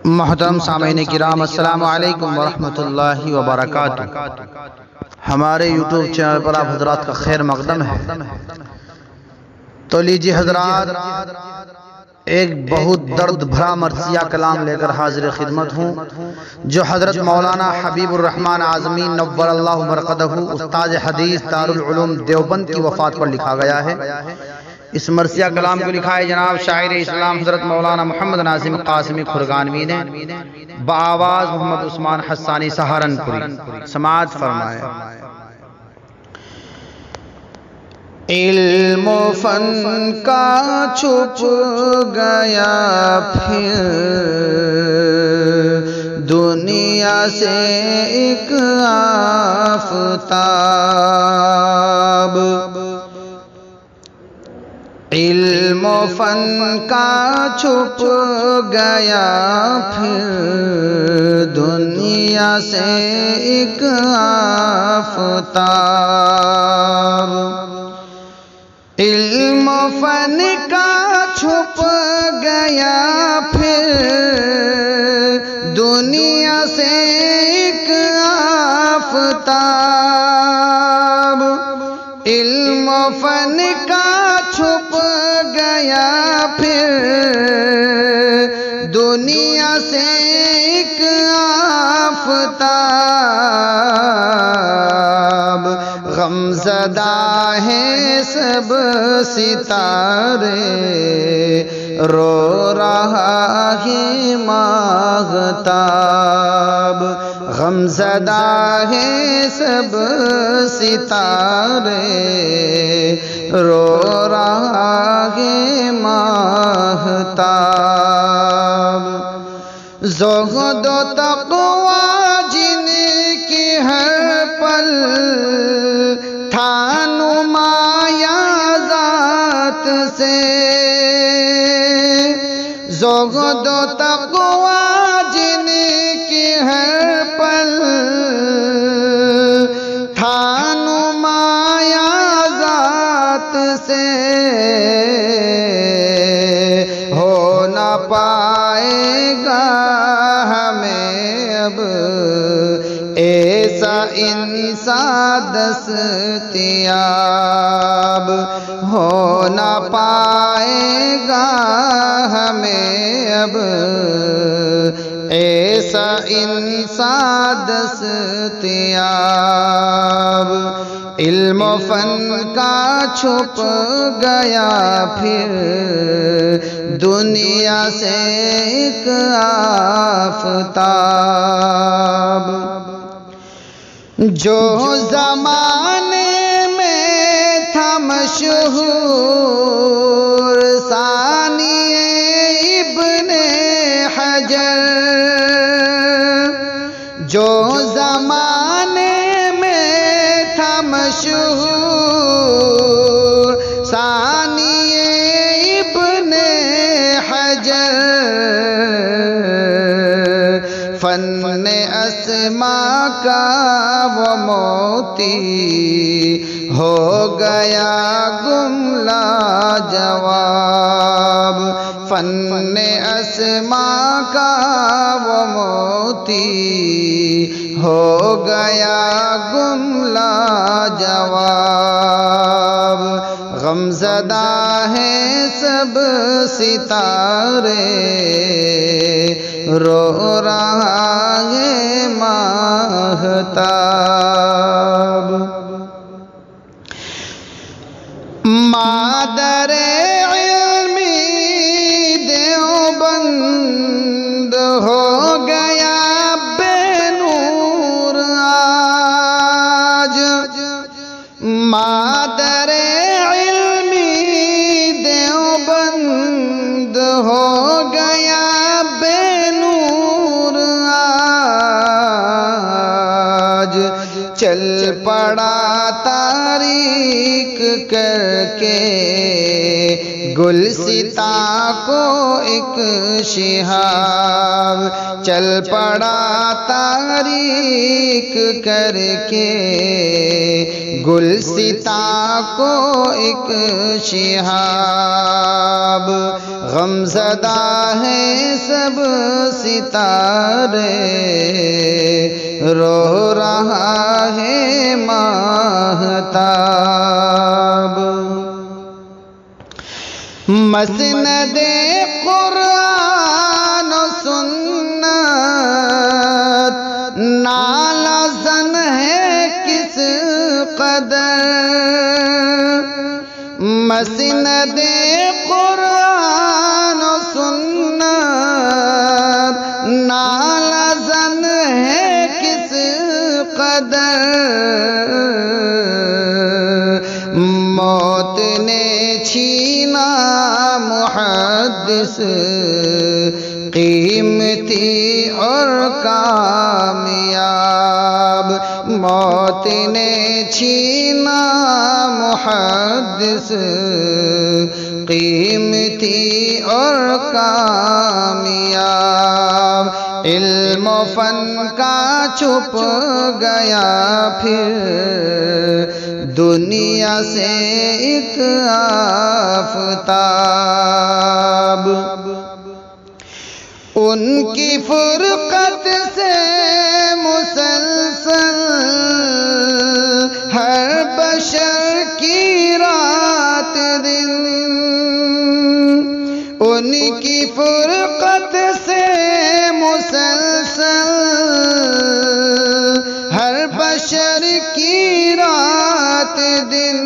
محترم سامعین کرام، السلام علیکم ورحمۃ اللہ وبرکاتہ۔ ہمارے یوٹیوب چینل پر آپ حضرات کا خیر مقدم ہے۔ تو لیجیے حضرات، ایک بہت درد بھرا مرثیہ کلام لے کر حاضر خدمت ہوں، جو حضرت مولانا حبیب الرحمن اعظمی نور اللہ مرقدہ استاد حدیث دارالعلوم دیوبند کی وفات پر لکھا گیا ہے۔ اس مرثیہ کلام کو لکھا ہے جناب شاعر اسلام حضرت مولانا محمد ناظم قاسمی کھرگانوی نے، بآواز محمد عثمان حسانی سہارنپوری۔ سماعت فرمائے۔ علم و فن کا چھپ گیا پھر دنیا سے ایک آفتاب، علم و فن کا چھپ گیا پھر دنیا سے ایک آفتاب، علم و فن کا چھپ گیا پھر دنیا سے ایک آفتاب، علم و فن کا چھپ گیا پھر دنیا سے ایک آفتاب، غم زدہ ہیں سب ستارے، رو رہا ہے ماہتاب، غم زدہ ہیں سب ستارے، رو رہا ہے ماہتاب، زہد و تقوی جن کی ہر پل تھا نمایاں ذات سے، زہد و تقوی جن کی ہر پل تھا نمایاں ذات سے، ہو نہ پائے گا ہمیں اب ایسا انسان دستیاب، ہو نہ پائے گا ہمیں اب ایسا انسان دستیاب، علم و فن کا چھپ گیا پھر دنیا سے ایک آفتاب، جو زمانے میں تھا مشہور ثانی ابن حجر، جو زمانے میں تھا مشہور ثانی ابن حجر، فن اسماء کا وہ موتی ہو گیا گم لاجواب، فن اسماء کا وہ موتی ہو گیا گم لاجواب، غم زدہ ہیں سب ستارے، رو رہا ہے ماہتاب، مادر علمی دیوبند ہو گیا بے نور آج، مادر علمی دیوبند ہو گیا بے نور آج، چل پڑا تاریک کر کے گلستا کو ایک شہاب، چل پڑا تاریک کر کے گلستاں کو ایک شہاب، غم زدہ ہے سب ستارے، رو رہا ہے ماہتاب۔ مسند قرآن و سنت نالا زن ہے کس قدر، مسند قرآن و سنت نالا زن ہے کس قدر، موت نے چھینا محدث قیمتی اور کامیاب، موت نے چھینا محدث قیمتی اور کامیاب، علم و فن کا چھپ گیا پھر دنیا سے ایک آفتاب، ان کی فرقت سے مسلسل ہر بشر کی رات دن، ان کی فرقت سے مسلسل ہر بشر کی رات دن،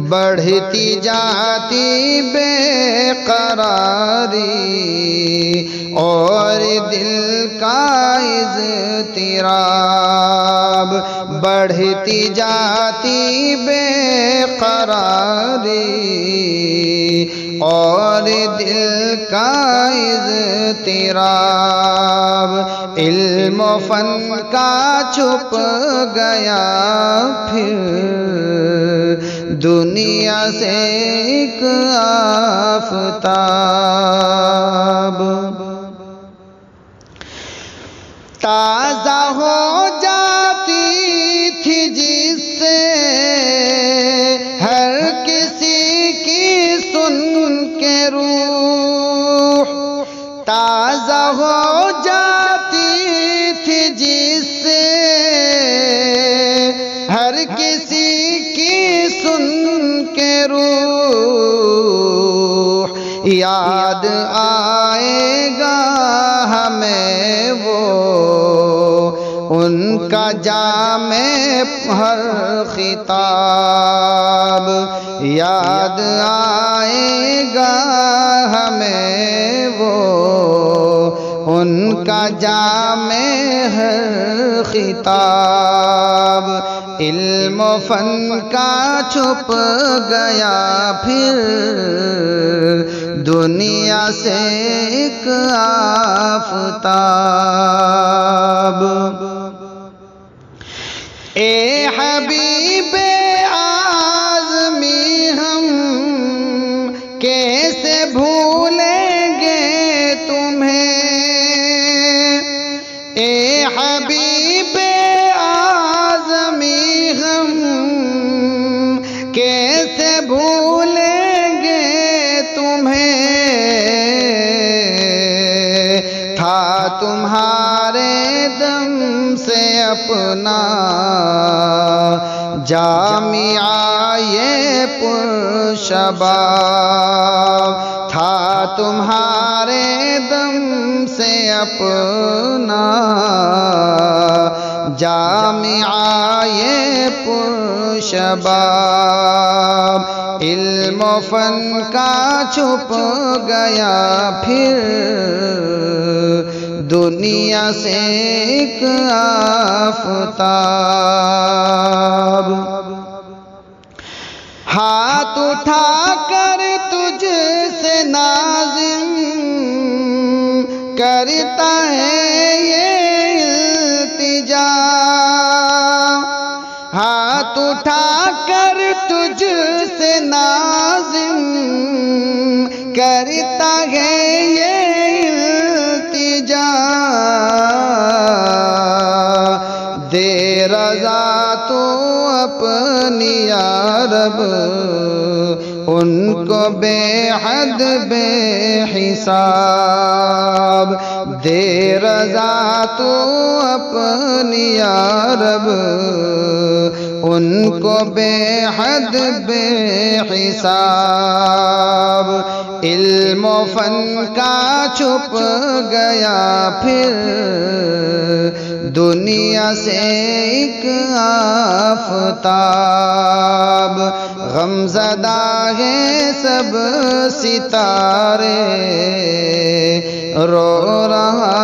بڑھتی جاتی بے قراری اور دل کا اضطراب، بڑھتی جاتی بے قراری اور دل کا اضطراب، علم و فن کا چھپ گیا پھر دنیا سے ایک آفتاب، تازہ ہو جاتی تھی جس سے ہر کسی کی سن کے روح، تازہ ہو جاتی تھی جس سے ہر کسی کی سن کے روح، یاد آئے گا ہمیں وہ ان کا جامع ہر خطاب، یاد آئے گا ہمیں وہ ان کا جامع ہر خطاب، علم و فن کا چھپ گیا پھر دنیا سے ایک آفتاب، اے حبیب اعظمی ہم کیسے بھولیں گے تمہیں، اے حبیب اعظمی ہم کیسے بھولیں گے تمہیں، تھا تمہارے دم سے اپنا جامعہ یہ پرشباب، تھا تمہارے دم سے اپنا جامعہ یہ پرشباب، علم و فن کا چھپ گیا پھر دنیا سے ایک آفتاب، ہاتھ اٹھا کر تجھ سے نازم کرتا ہے یہ التجا، ہاتھ اٹھا کر تجھ سے نازم کرتا ہے یہ التجا، دے یا رب ان کو بے حد بے حساب دے رضا تو اپنی یا رب ان کو بے حد بے حساب علم و فن کا چھپ گیا پھر دنیا سے ایک آفتاب غم زدہ ہیں سب ستارے رو رہا